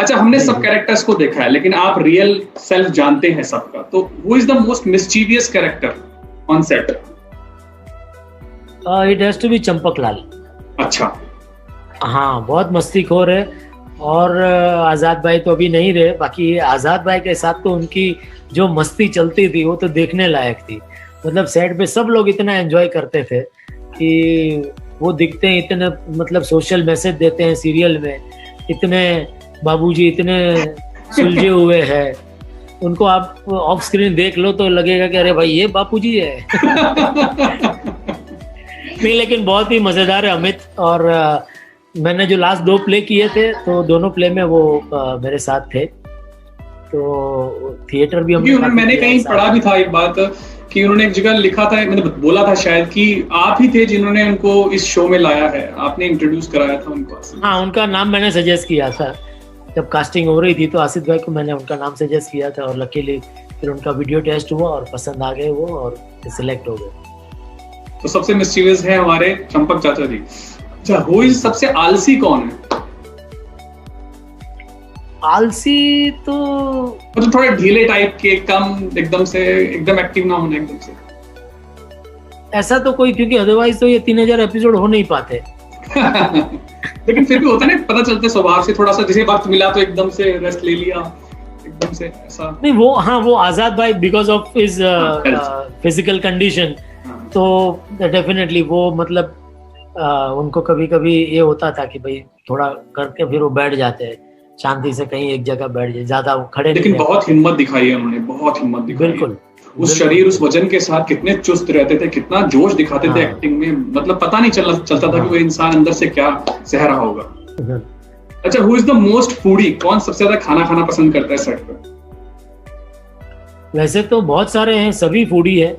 अच्छा, हमने सब कैरेक्टर्स को देखा है, लेकिन आप रियल सेल्फ जानते हैं सबका, तो वो is the most mischievous character on set? It has to be Champak Lal. अच्छा, हाँ, बहुत मस्तीखोर है। और आज़ाद भाई तो अभी नहीं रहे, बाकी आज़ाद भाई के साथ तो उनकी जो मस्ती चलती थी वो तो देखने लायक थी। मतलब सेट पे सब लोग इतना एंजॉय करते थे कि वो दिखते हैं इतने, मतलब सोशल मैसेज देते हैं सीरियल में, इतने बाबूजी इतने सुलझे हुए हैं, उनको आप ऑफ स्क्रीन देख लो तो लगेगा कि अरे भाई ये बापूजी है। नहीं, लेकिन बहुत ही मजेदार है अमित। और मैंने जो लास्ट 2 प्ले किए थे तो दोनों प्ले में वो मेरे साथ थे, तो थिएटर भी मैंने कहीं पढ़ा भी था एक बात कि उन्होंने एक जगह लिखा था, मैंने बोला था शायद कि आप ही थे जिन्होंने उनको इस शो में लाया है, आपने इंट्रोड्यूस कराया था उनको। हाँ, उनका नाम मैंने सजेस्ट किया था जब कास्टिंग हो रही थी, तो आसिफ भाई को मैंने उनका नाम सजेस्ट किया था और लकीली फिर उनका वीडियो टेस्ट हुआ और पसंद आ गए वो और सिलेक्ट हो गए। तो सबसे मिस्चीवियस है हमारे चंपक चाचा जी। अच्छा, हु इज सबसे आलसी कौन है? आलसी तो मतलब थोड़े ढीले टाइप के, कम एकदम से एकदम एक्टिव ना होने एकदम से। ऐसा तो कोई, क्योंकि अदरवाइज तो ये 3000 एपिसोड हो नहीं पाते। लेकिन फिर भी होता है ना, पता चलता है स्वभाव से, थोड़ा सा जैसे वक्त मिला तो एकदम से रेस्ट ले लिया, एकदम से ऐसा नहीं। वो हाँ, वो आजाद भाई because of his physical condition, तो डेफिनेटली वो मतलब उनको कभी कभी ये होता था कि भाई थोड़ा करके फिर वो बैठ जाते हैं शांति से, कहीं एक जगह बैठ जाए, ज्यादा खड़े। लेकिन बहुत हिम्मत दिखाई है उन्होंने, बहुत हिम्मत दिखाई। बिल्कुल, उस शरीर उस वजन के साथ कितने चुस्त रहते थे, कितना जोश दिखाते थे एक्टिंग में, मतलब पता नहीं चलता था कि वो इंसान अंदर से क्या सह रहा होगा। अच्छा, who is the most foodie? कौन सबसे ज्यादा खाना खाना पसंद करता है सेट पर? वैसे तो बहुत सारे हैं, सभी फूडी है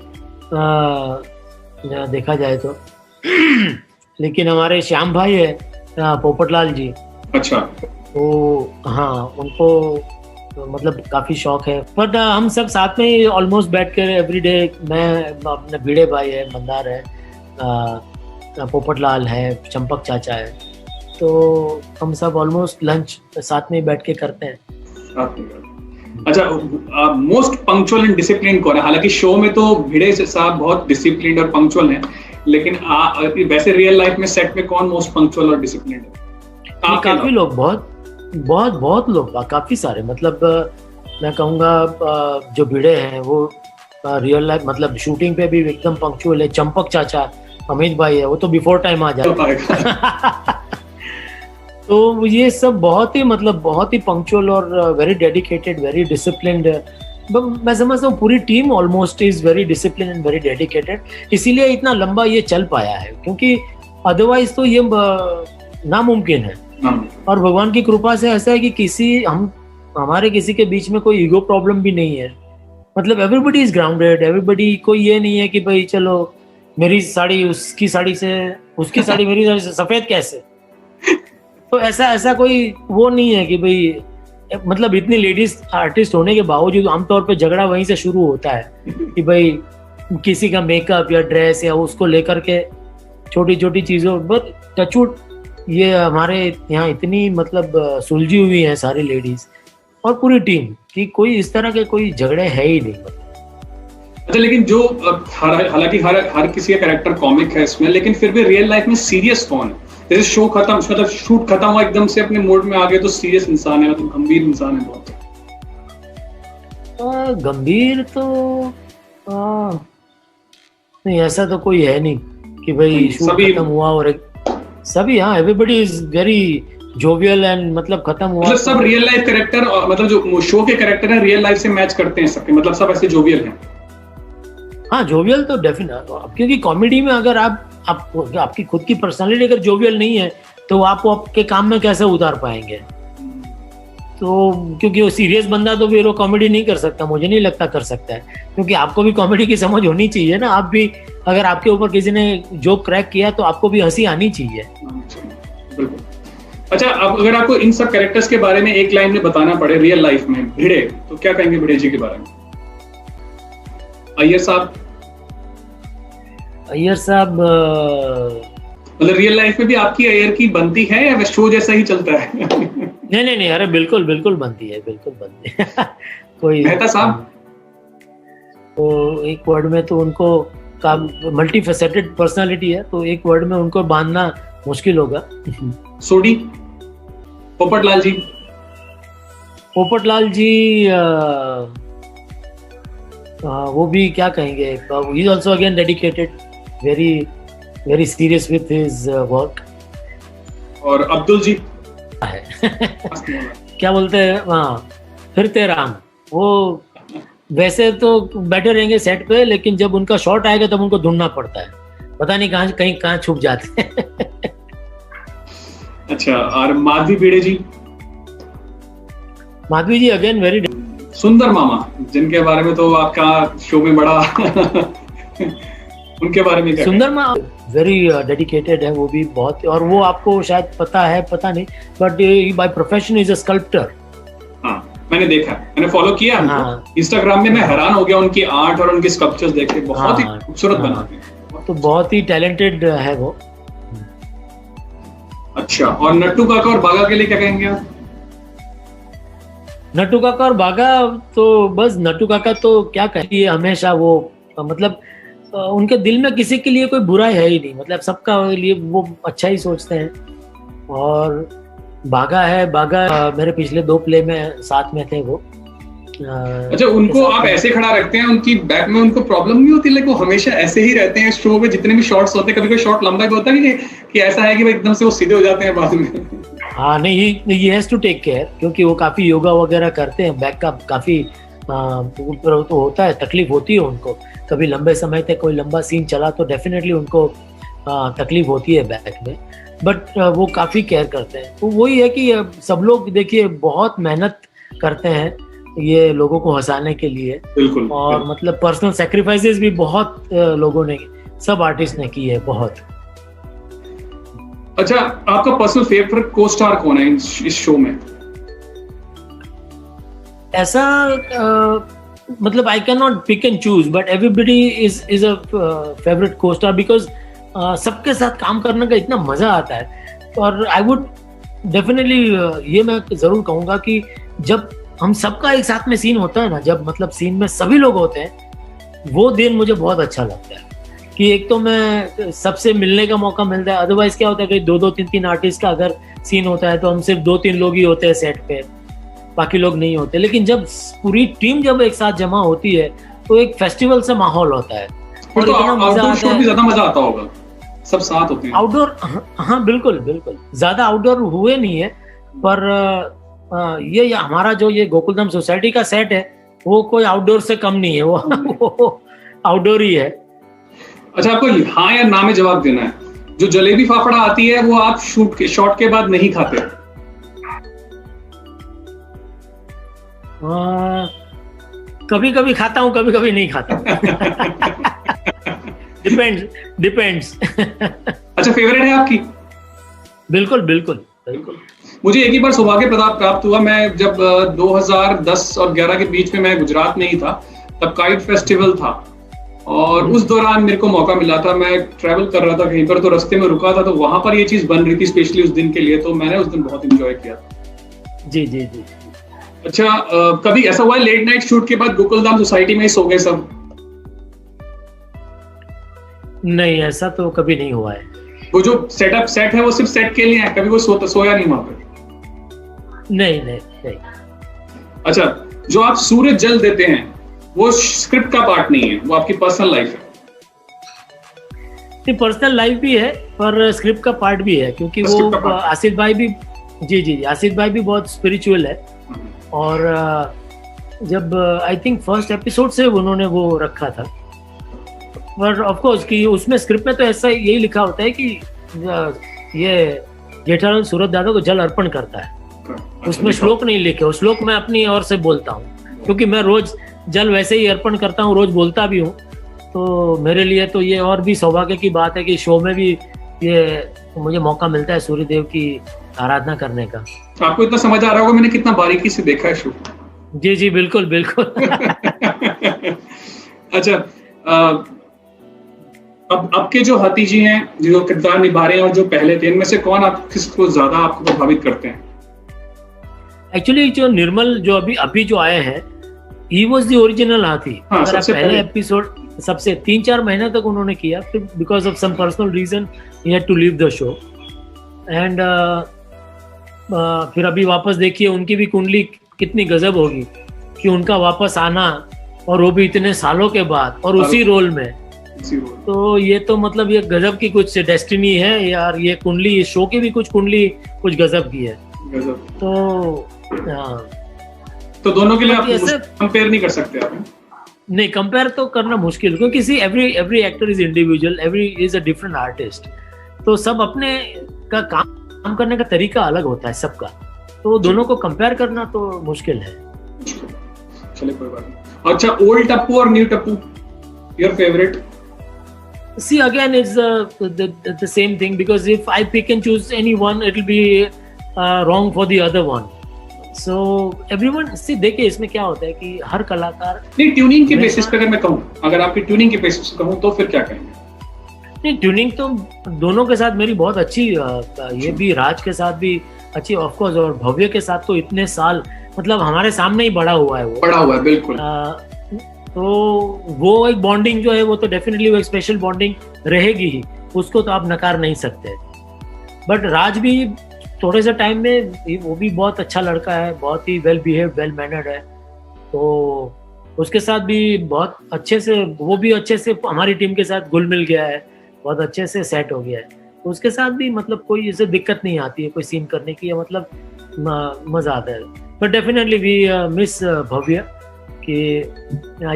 देखा जाए तो। लेकिन हमारे श्याम भाई है पोपटलाल जी। अच्छा, तो हाँ, उनको तो मतलब काफी शौक है। बट हम सब साथ में ही ऑलमोस्ट बैठ कर एवरीडे, मैं अपने भिड़े भाई है, मंदार है, पोपटलाल है, चंपक चाचा है, तो हम सब ऑलमोस्ट लंच साथ में बैठ के करते हैं। अच्छा, मोस्ट पंक्चुअल एंड डिसिप्लिन कौन है? हालांकि शो में तो भिड़े साहब बहुत डिसिप्लिन्ड और पंक्चुअल हैं, लेकिन वैसे रियल लाइफ में सेट में कौन मोस्ट पंक्चुअल और डिसिप्लिन्ड है? काफी लोग, बहुत लोग, काफी सारे। मतलब मैं कहूँगा जो भिड़े हैं वो रियल लाइफ मतलब शूटिंग पे भी एकदम पंक्चुअल है। चंपक चाचा अमित भाई है, वो तो बिफोर टाइम आ जाता है। तो ये सब बहुत ही मतलब बहुत ही पंक्चुअल और वेरी डेडिकेटेड, वेरी डिसिप्लिन्ड। मैं समझता हूँ पूरी team almost is very discipline and very dedicated, इसीलिए इतना लंबा ये चल पाया है, क्योंकि अदरवाइज तो ये नामुमकिन है। और भगवान की कृपा से ऐसा है कि हमारे किसी के बीच में कोई ईगो प्रॉब्लम भी नहीं है। मतलब एवरीबडी इज ग्राउंडेड, एवरीबडी, कोई ये नहीं है कि भाई चलो मेरी साड़ी उसकी साड़ी से, उसकी साड़ी मेरी साड़ी से सफेद कैसे। तो ऐसा कोई वो नहीं है कि भाई, मतलब इतनी लेडीज आर्टिस्ट होने के बावजूद आमतौर पे झगड़ा वहीं से शुरू होता है कि भाई किसी का मेकअप या ड्रेस या उसको लेकर के छोटी छोटी चीजों। बट टचवुड ये हमारे यहाँ इतनी मतलब सुलझी हुई है सारी लेडीज और पूरी टीम कि कोई इस तरह के कोई झगड़े है ही नहीं। अच्छा, लेकिन जो हालांकि हर किसी का कैरेक्टर कॉमिक है इसमें, लेकिन फिर भी रियल लाइफ में सीरियस कौन है? जैसे शो खत्म, मतलब शूट खत्म हुआ, एकदम से अपने मूड में आ गए तो सीरियस इंसान है, मतलब गंभीर इंसान है बहुत। गंभीर तो नहीं, ऐसा तो कोई है नहीं कि भाई शूट खत्म हुआ और सभी, हाँ, everybody is very jovial and मतलब खत्म हुआ मतलब सब रियल लाइफ कैरेक्टर, मतलब जो शो के कैरेक्टर है रियल लाइफ से मैच करते हैं सबके, मतलब सब ऐसे जोवियल हैं। हाँ, जोवियल तो डेफिनेट, क्योंकि कॉमेडी में अगर आपकी खुद की पर्सनालिटी अगर जोवियल नहीं है तो आप आपके काम में कैसे उतार पाएंगे? तो क्योंकि वो सीरियस बंदा तो फिर वो कॉमेडी नहीं कर सकता, मुझे नहीं लगता कर सकता है, क्योंकि आपको भी कॉमेडी की समझ होनी चाहिए ना। आप भी अगर आपके ऊपर किसी ने जोक क्रैक किया तो आपको भी हंसी आनी चाहिए। अच्छा, अब अगर आपको इन सब कैरेक्टर्स के बारे में एक लाइन में बताना पड़े रियल लाइफ में, भिड़े, तो क्या कहेंगे भिड़े जी के बारे में? अय्यर साहब मतलब रियल लाइफ में भी आपकी अय्यर की बनती है या शो जैसा ही चलता है? नहीं नहीं नहीं, अरे बिल्कुल बिल्कुल बनती है, बिल्कुल बनती है। कोई मेहता साहब तो एक वर्ड में तो उनको का मल्टी फेसेटेड पर्सनालिटी है, तो एक वर्ड में उनको बांधना मुश्किल होगा। सोडी, पोपटलाल जी। पोपटलाल जी वो भी क्या कहेंगे, he is also again dedicated, very very serious with his work. और अब्दुल जी है क्या बोलते हैं, हाँ फिरते राम, वो वैसे तो बैठे रहेंगे सेट पे, लेकिन जब उनका शॉट आएगा तब उनको ढूंढना पड़ता है, पता नहीं कहाँ छुप जाते हैं। अच्छा, और माधवी भिड़े जी। माधवी जी अगेन वेरी। सुंदर मामा, जिनके बारे में तो आपका शो में बड़ा उनके बारे में क्या? सुंदर मामा वेरी डेडिकेटेड है वो भी बहुत, और वो आपको शायद पता है, पता नहीं, but by profession is a sculptor. हाँ, मैंने देखा, मैंने फॉलो किया। हाँ, इंस्टाग्राम में मैं हैरान हो गया उनकी आर्ट और उनके स्कल्पचर्स देख के, बहुत ही खूबसूरत बनाते हैं, तो बहुत ही टैलेंटेड है वो। अच्छा, और नट्टू काका और बागा के लिए क्या कहेंगे आप? नट्टू काका और बागा तो बस, नट्टू काका तो क्या कहेंगे, हमेशा वो मतलब उनके दिल में किसी के लिए कोई बुरा है ही नहीं, मतलब सबका लिए वो अच्छा ही सोचते हैं। और बागा है, बागा मेरे पिछले 2 प्ले में साथ में थे वो। अच्छा, उनको आप ऐसे खड़ा रखते हैं, उनकी बैक में उनको प्रॉब्लम नहीं होती? लेकिन वो हमेशा ऐसे ही रहते हैं शो में, जितने भी शॉट्स होते हैं, कभी कोई शॉट लंबा भी होता है कि ऐसा है कि एकदम से वो सीधे हो जाते हैं बाद में? हाँ नहीं, he has to take care, क्योंकि वो काफी योगा वगैरह करते हैं, बैक का काफी तो होता है, तकलीफ होती है उनको। कभी लंबे समय तक कोई लंबा सीन चला तो डेफिनेटली उनको तकलीफ होती है बैक में, बट वो काफी केयर करते हैं। तो वही है कि सब लोग देखिए बहुत मेहनत करते हैं ये लोगों को हंसाने के लिए। बिल्कुल। और मतलब पर्सनल सैक्रिफाइसेस भी बहुत लोगों ने, सब आर्टिस्ट ने की है बहुत। अच्छा, आपका पर्सनल फेवरेट को स्टार कौन है इस शो में? ऐसा मतलब I can not pick and choose, but everybody is a favourite co-star, because सबके साथ काम करने का इतना मजा आता है। और आई वुड डेफिनेटली ये मैं जरूर कहूंगा कि जब हम सबका एक साथ में सीन होता है ना, जब मतलब सीन में सभी लोग होते हैं, वो दिन मुझे बहुत अच्छा लगता है कि एक तो मैं सबसे मिलने का मौका मिलता है। अदरवाइज क्या होता है कि 2-2, 3-3 आर्टिस्ट का अगर सीन होता है तो हम सिर्फ 2-3 लोग ही होते हैं सेट पे, बाकी लोग नहीं होते। लेकिन जब पूरी टीम जब एक साथ जमा होती है तो एक फेस्टिवल से माहौल होता है, और तो आउटडोर शो भी ज्यादा मजा आता होगा, सब साथ होते हैं। आउटडोर, हाँ बिल्कुल बिल्कुल, ज्यादा आउटडोर हुए नहीं है, पर ये हमारा जो ये गोकुलधाम सोसाइटी का सेट है वो कोई आउटडोर से कम नहीं है, वो आउटडोर ही है। अच्छा, आपको हाँ या ना में जवाब देना है। जो जलेबी फाफड़ा आती है वो आप शॉट के बाद नहीं खाते? कभी कभी खाता हूँ, कभी कभी नहीं खाता। डिपेंड्स। अच्छा, फेवरेट है आपकी? बिल्कुल बिल्कुल बिल्कुल। मुझे एक ही बार सौभाग्य प्राप्त हुआ, मैं जब 2010 और 11 के बीच में मैं गुजरात में ही था, तब काइट फेस्टिवल था, और उस दौरान मेरे को मौका मिला था, मैं ट्रैवल कर रहा था कहीं पर, तो रास्ते में रुका था, तो वहां पर ये चीज बन रही थी स्पेशली उस दिन के लिए, तो मैंने उस दिन बहुत एंजॉय किया था। जी जी जी। अच्छा, कभी ऐसा हुआ है लेट नाइट शूट के बाद गोकुलधाम सोसाइटी में ही सो गए सब? नहीं, ऐसा तो कभी नहीं हुआ है। वो जो सेट है वो सिर्फ सेट के लिए है, कभी वो सोया नहीं वहां पर? नहीं नहीं नहीं। अच्छा, जो आप सूरज जल देते हैं वो स्क्रिप्ट का पार्ट नहीं है, वो आपकी पर्सनल लाइफ है? पर्सनल लाइफ भी है पर स्क्रिप्ट का पार्ट भी है, क्योंकि वो आसिफ भाई भी, जी आसिफ भाई भी बहुत स्पिरिचुअल है, और जब आई थिंक फर्स्ट एपिसोड से उन्होंने वो रखा था, पर ऑफ कोर्स कि उसमें स्क्रिप्ट में तो ऐसा यही लिखा होता है कि ये जेठालाल सूरज दादा को जल अर्पण करता है, उसमें श्लोक नहीं लिखे, उस श्लोक मैं अपनी ओर से बोलता हूँ, क्योंकि मैं रोज जल वैसे ही अर्पण करता हूँ, रोज बोलता भी हूँ, तो मेरे लिए तो ये और भी सौभाग्य की बात है कि शो में भी ये मुझे मौका मिलता है सूर्यदेव की आराधना करने का। आपको इतना समझ आ रहा होगा मैंने कितना बारीकी से देखा है शो। जी जी बिल्कुल बिल्कुल। अच्छा, अब आपके जो हाथी जी हैं, जो किरदार निभा रहे हैं और जो पहले थे, इनमें से कौन किसको ज्यादा आपको प्रभावित करते हैं? एक्चुअली जो निर्मल जो अभी जो आए हैं, ही वॉज द ओरिजिनल हाथी। अगर आप पहले एपिसोड सबसे 3-4 महीने तक उन्होंने किया, फिर because of some personal reason he had to leave the show and फिर अभी वापस देखिए उनकी भी कुंडली कितनी गजब होगी कि उनका वापस आना, और वो भी इतने सालों के बाद और उसी रोल में। तो ये तो मतलब ये गजब की कुछ डेस्टिनी है यार, ये कुंडली, इस शो की भी कुंडली कुछ गजब की है। तो दोनों के लिए आप कंपेयर नहीं कर सकते आप? नहीं, कंपेयर तो करना मुश्किल, क्योंकि see every actor is individual, every is a different artist. तो सब अपने का काम करने का तरीका अलग होता है सबका, तो दोनों को कंपेयर करना तो मुश्किल है। चलिए कोई बात नहीं। अच्छा, ओल्ड टप्पू और new Tappu, your favourite? See, again, it's the same thing, because if I pick and choose any one, it will be wrong for the other one. So everyone, see, देखिए इसमें क्या होता है कि हर कलाकार नहीं, ट्यूनिंग के बेसिस पे अगर मैं कहूँ, अगर आपकी ट्यूनिंग के बेसिस पे कहूँ तो फिर क्या कहेंगे? नहीं, ट्यूनिंग तो दोनों के साथ मेरी बहुत अच्छी, ये भी राज के साथ भी अच्छी ऑफ कोर्स, और भव्य के साथ तो इतने साल मतलब हमारे सामने ही बड़ा हुआ है, वो बड़ा हुआ है बिल्कुल। तो वो एक बॉन्डिंग जो है वो तो डेफिनेटली वो एक स्पेशल बॉन्डिंग रहेगी ही, उसको तो आप नकार नहीं सकते। बट राज भी थोड़े से टाइम में, वो भी बहुत अच्छा लड़का है, बहुत ही वेल बिहेव्ड, वेल मैनर्ड है, तो उसके साथ भी बहुत अच्छे से, वो भी अच्छे से हमारी टीम के साथ घुल मिल गया है, बहुत अच्छे से सेट हो गया है। तो उसके साथ भी मतलब कोई इसे दिक्कत नहीं आती है कोई सीन करने की, मतलब मजा आता है। बट डेफिनेटली वी मिस भव्य कि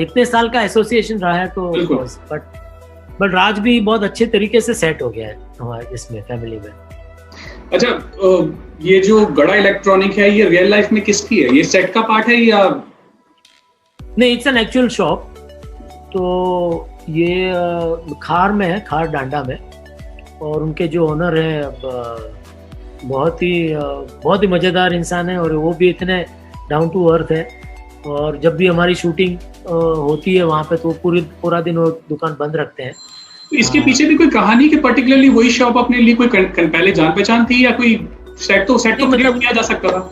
इतने साल का एसोसिएशन रहा है, तो बट राज भी बहुत अच्छे तरीके से सेट हो गया है हमारे इसमें फैमिली में। अच्छा, ये जो गड़ा इलेक्ट्रॉनिक है, ये रियल लाइफ में किसकी है? ये सेट का पार्ट है या नहीं? It's an actual shop. तो ये खार में है, खार डांडा में, और उनके जो ओनर है बहुत ही मजेदार इंसान है, और वो भी इतने डाउन टू अर्थ है। और जब भी हमारी शूटिंग होती है वहाँ पे, तो पूरा दिन वो दुकान बंद रखते हैं। तो इसके पीछे भी कोई कहानी कि पर्टिकुलरली वही शॉप अपने लिए कोई पहले जान पहचान थी, या कोई सेट तो मतलब किया जा सकता था?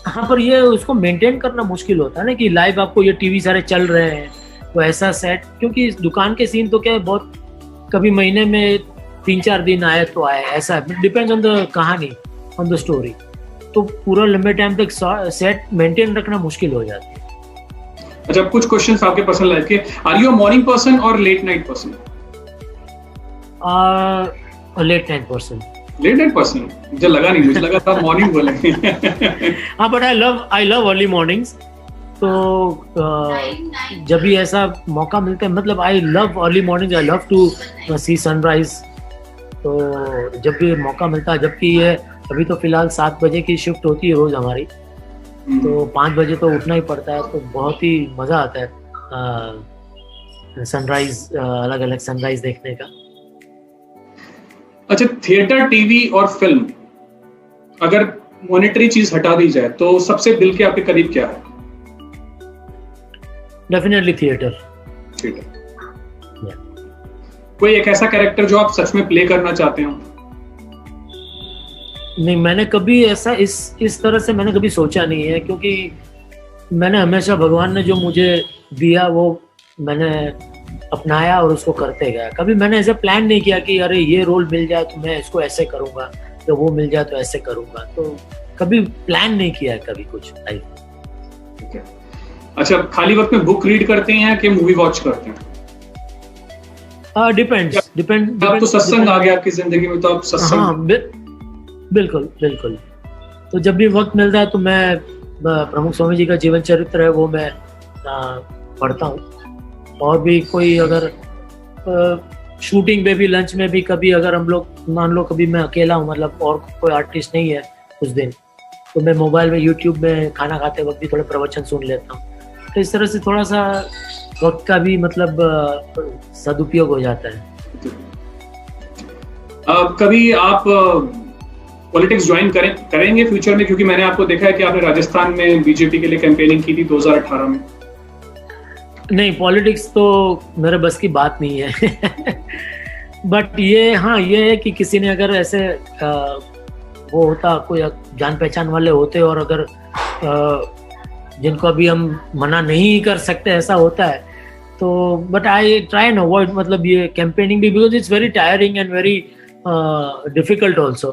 हाँ, पर ये उसको मेंटेन करना मुश्किल होता है ना, कि लाइव आपको ये टीवी सारे चल रहे हैं, तो ऐसा सेट, क्योंकि इस दुकान के सीन तो क्या है, बहुत कभी महीने में 3-4 दिन आए तो आए, ऐसा डिपेंड्स ऑन द कहानी, ऑन द स्टोरी। तो पूरा लंबे टाइम तक सेट मेंटेन रखना मुश्किल हो जाती है। अच्छा, कुछ क्वेश्चंस आपके पर्सनल लाइफ के, are you a morning person और late night person? Late night person. Late night person? मुझे लगा नहीं, मुझे लगा था मॉर्निंग बोलेंगे। हाँ, but I love early mornings. तो जब भी ऐसा मौका मिलता है, मतलब I love early mornings, I love to see sunrise. तो जब भी मौका मिलता है, जबकि ये अभी तो फिलहाल 7 बजे की शिफ्ट होती है रोज हमारी, तो 5 बजे तो उठना ही पड़ता है, तो बहुत ही मजा आता है सनराइज, अलग अलग सनराइज देखने का। अच्छा, थिएटर, टीवी और फिल्म, अगर मॉनेटरी चीज हटा दी जाए तो सबसे दिल के आपके करीब क्या है? Definitely theatre. कोई एक ऐसा कैरेक्टर जो आप सच में प्ले करना चाहते हो? नहीं, मैंने कभी ऐसा इस तरह से मैंने कभी सोचा नहीं है, क्योंकि मैंने हमेशा भगवान ने जो मुझे दिया वो मैंने अपनाया और उसको करते गया। कभी मैंने ऐसे प्लान नहीं किया कि अरे ये रोल मिल जाए तो मैं इसको ऐसे करूंगा, तो वो मिल जाए तो ऐसे करूंगा। तो कभी प्लान नहीं किया कभी कुछ लाइफ। अच्छा, खाली वक्त में बुक रीड करते हैं कि मूवी वॉच करते हैं? डिपेंड्स। अब तो सत्संग आ गया आपकी जिंदगी में, तो आप सत्संग। हाँ, बिल्कुल। तो जब भी वक्त मिलता है तो मैं प्रमुख स्वामी जी का जीवन चरित्र है वो मैं पढ़ता हूँ। और भी कोई अगर शूटिंग में भी, लंच में भी, कभी अगर हम लोग मान लो कभी मैं अकेला हूँ, मतलब और कोई आर्टिस्ट नहीं है उस दिन, तो मैं मोबाइल में यूट्यूब में खाना खाते वक्त भी थोड़े प्रवचन सुन लेता हूँ। तो इस तरह से थोड़ा सा वक्त का भी मतलब सदुपयोग हो जाता है। कभी आप पॉलिटिक्स ज्वाइन करेंगे फ्यूचर में? क्योंकि मैंने आपको देखा है कि आपने राजस्थान में बीजेपी के लिए कैंपेनिंग की थी 2018 में। नहीं, पॉलिटिक्स तो मेरे बस की बात नहीं है। बट ये है कि किसी ने अगर ऐसे वो होता, कोई जान पहचान वाले होते और अगर जिनको अभी हम मना नहीं कर सकते ऐसा होता है तो, but I try and avoid, मतलब ये कैंपेनिंग भी, because it's very tiring and very difficult also.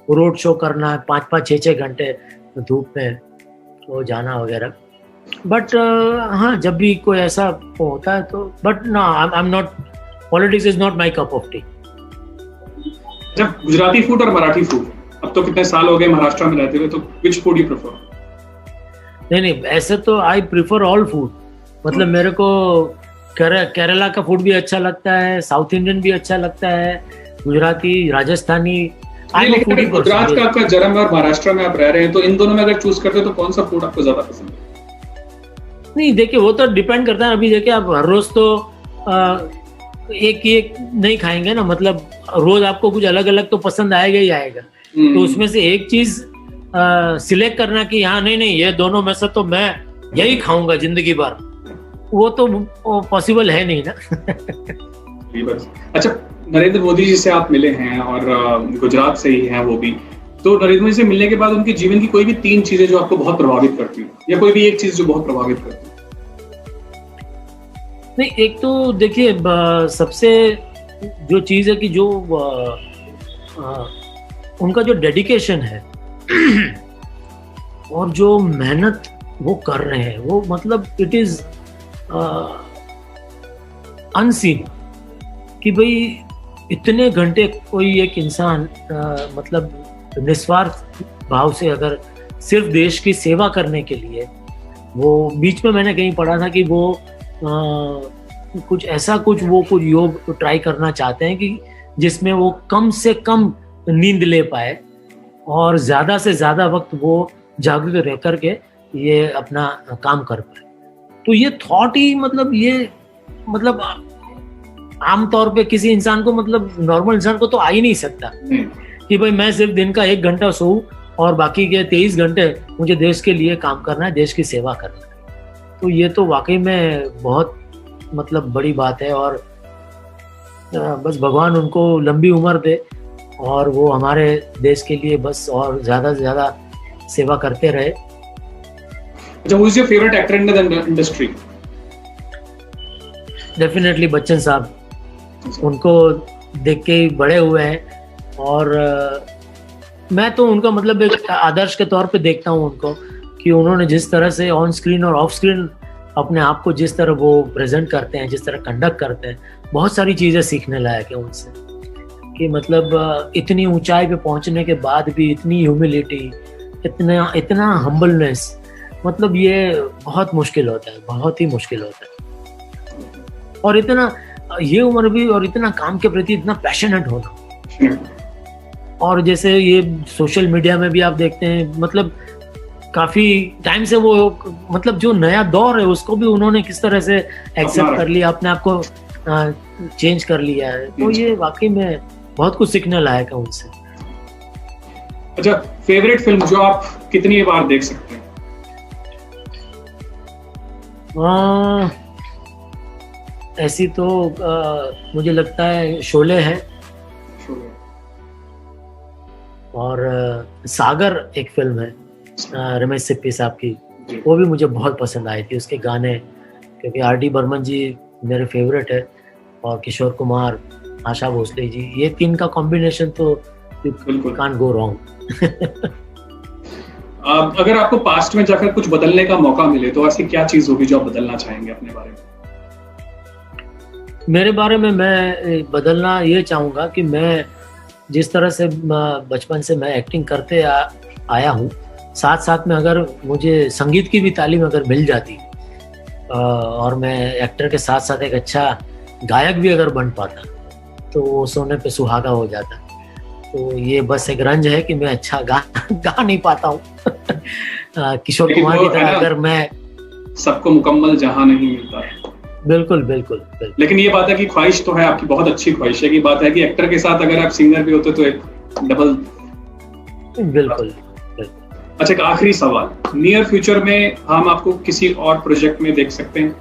Road show करना है 5-5, 6-6 घंटे धूप में तो जाना वगैरह। बट हाँ, जब भी कोई ऐसा होता है तो, बट ना, I am not, politics is not my cup of T. जब गुजराती फूड और मराठी फूड, अब तो कितने साल हो गए महाराष्ट्र में रहते हुए, तो विच फूड यू प्रेफर? नहीं, ऐसे तो आई प्रिफर ऑल फूड, मतलब मेरे को केरला का फूड भी अच्छा लगता है, साउथ इंडियन भी अच्छा लगता है, गुजराती, राजस्थानी। गुजरात का आपका जन्म और महाराष्ट्र में आप रह रहे हैं, तो इन दोनों में अगर चूज करते हो तो कौन सा फूड आपको ज्यादा पसंद है? नहीं देखिए, वो तो डिपेंड करता है। अभी देखिए, आप हर रोज तो एक नहीं खाएंगे ना, मतलब रोज आपको कुछ अलग अलग तो पसंद आएगा ही आएगा। तो उसमें से एक चीज सिलेक्ट करना कि हाँ नहीं ये दोनों में से तो मैं यही खाऊंगा जिंदगी भर, वो तो पॉसिबल है नहीं ना। अच्छा, नरेंद्र मोदी जी से आप मिले हैं और गुजरात से ही हैं वो भी, तो नरेंद्र मोदी से मिलने के बाद उनके जीवन की कोई भी 3 चीजें जो आपको बहुत प्रभावित करती हो, या कोई भी एक चीज जो बहुत प्रभावित करती है? नहीं, एक तो देखिए, सबसे जो चीज है कि जो उनका जो डेडिकेशन है और जो मेहनत वो कर रहे हैं, वो मतलब इट इज अनसीन कि भाई इतने घंटे कोई एक इंसान मतलब निस्वार्थ भाव से अगर सिर्फ देश की सेवा करने के लिए, वो बीच में मैंने कहीं पढ़ा था कि वो कुछ योग ट्राई करना चाहते हैं कि जिसमें वो कम से कम नींद ले पाए और ज्यादा से ज्यादा वक्त वो जागरूक रह करके ये अपना काम कर पाए। तो ये थॉट ही मतलब आमतौर पे किसी इंसान को, मतलब नॉर्मल इंसान को तो आ ही नहीं सकता कि भाई मैं सिर्फ दिन का 1 घंटा सोऊं और बाकी के 23 घंटे मुझे देश के लिए काम करना है, देश की सेवा करना है। तो ये तो वाकई में बहुत मतलब बड़ी बात है, और बस भगवान उनको लंबी उम्र दे और वो हमारे देश के लिए बस और ज्यादा से ज्यादा सेवा करते रहे। अच्छा, who is your favorite actor in the industry? Definitely Bachchan साहब, उनको देख के ही बड़े हुए हैं और मैं तो उनका मतलब एक आदर्श के तौर पे देखता हूँ उनको, कि उन्होंने जिस तरह से ऑन स्क्रीन और ऑफ स्क्रीन अपने आप को जिस तरह वो प्रेजेंट करते हैं, जिस तरह कंडक्ट करते हैं, बहुत सारी चीज़ें सीखने लायक है उनसे। कि मतलब इतनी ऊंचाई पे पहुंचने के बाद भी इतनी ह्यूमिलिटी, इतना हम्बलनेस, मतलब ये बहुत मुश्किल होता है, बहुत ही मुश्किल होता है। और इतना ये उम्र भी और इतना काम के प्रति इतना पैशनेट होना। और जैसे ये सोशल मीडिया में भी आप देखते हैं, मतलब काफी टाइम से वो मतलब जो नया दौर है उसको भी उन्होंने किस तरह से एक्सेप्ट कर लिया, अपने आप को चेंज कर लिया है। तो ये वाकई में बहुत कुछ सीखने लायक है उनसे। अच्छा, फेवरेट फिल्म जो आप कितनी बार देख सकते हैं? ऐसी तो मुझे लगता है शोले है, और सागर एक फिल्म है रमेश सिप्पी साहब की, वो भी मुझे बहुत पसंद आई थी, उसके गाने, क्योंकि आर.डी. बर्मन जी मेरे फेवरेट है और किशोर कुमार, आशा भोसले जी, ये 3 का कॉम्बिनेशन तो कांट गो रॉन्ग। अगर आपको पास्ट में जाकर कुछ बदलने का मौका मिले तो ऐसी क्या चीज होगी जो आप बदलना चाहेंगे अपने बारे में? मेरे बारे में मैं बदलना ये चाहूँगा कि मैं जिस तरह से बचपन से मैं एक्टिंग करते आया हूँ, साथ साथ में अगर मुझे संगीत की भी तालीम अगर मिल जाती और मैं एक्टर के साथ साथ एक अच्छा गायक भी अगर बन पाता, तो सोने पे सुहागा हो जाता। तो ये बस एक रंज है कि मैं अच्छा गा नहीं पाता हूँ। किशोर कुमार की तरह अगर मैं, सबको मुकम्मल जहां नहीं मिलता। बिल्कुल बिल्कुल। लेकिन ये बात है कि ख्वाहिश तो है आपकी, बहुत अच्छी ख्वाहिश है कि बात है कि एक्टर के साथ अगर आप सिंगर भी होते तो एक डबल। बिल्कुल। अच्छा, एक आखिरी सवाल, नियर फ्यूचर में हम आपको किसी और प्रोजेक्ट में देख सकते हैं,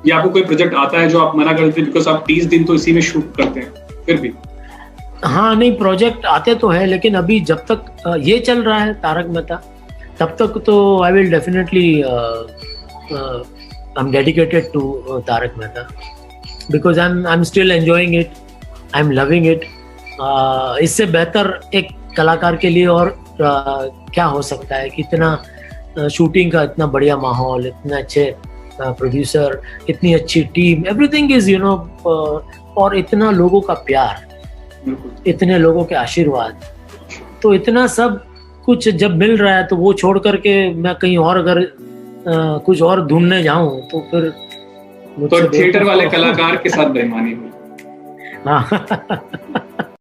या आपको कोई प्रोजेक्ट आता है जो आप मना करते हैं बिकॉज आप 30 दिन तो इसी में शूट करते हैं फिर भी? हाँ नहीं, प्रोजेक्ट आते तो है, लेकिन अभी जब तक ये चल रहा है तारक मेहता, तब तक तो I will definitely I am dedicated to Tarak Mehta, because I am still enjoying it, I am loving it. इससे बेहतर एक कलाकार के लिए और क्या हो सकता है कि इतना शूटिंग का इतना बढ़िया माहौल, इतने अच्छे प्रोड्यूसर, इतनी अच्छी टीम, एवरीथिंग इज और इतना लोगों का प्यार, इतने लोगों के आशीर्वाद, तो इतना सब कुछ जब मिल रहा है तो वो छोड़ करके मैं कहीं और अगर कुछ और ढूंढने जाऊं तो फिर तो थिएटर वाले कलाकार के साथ बेईमानी हुई। हाँ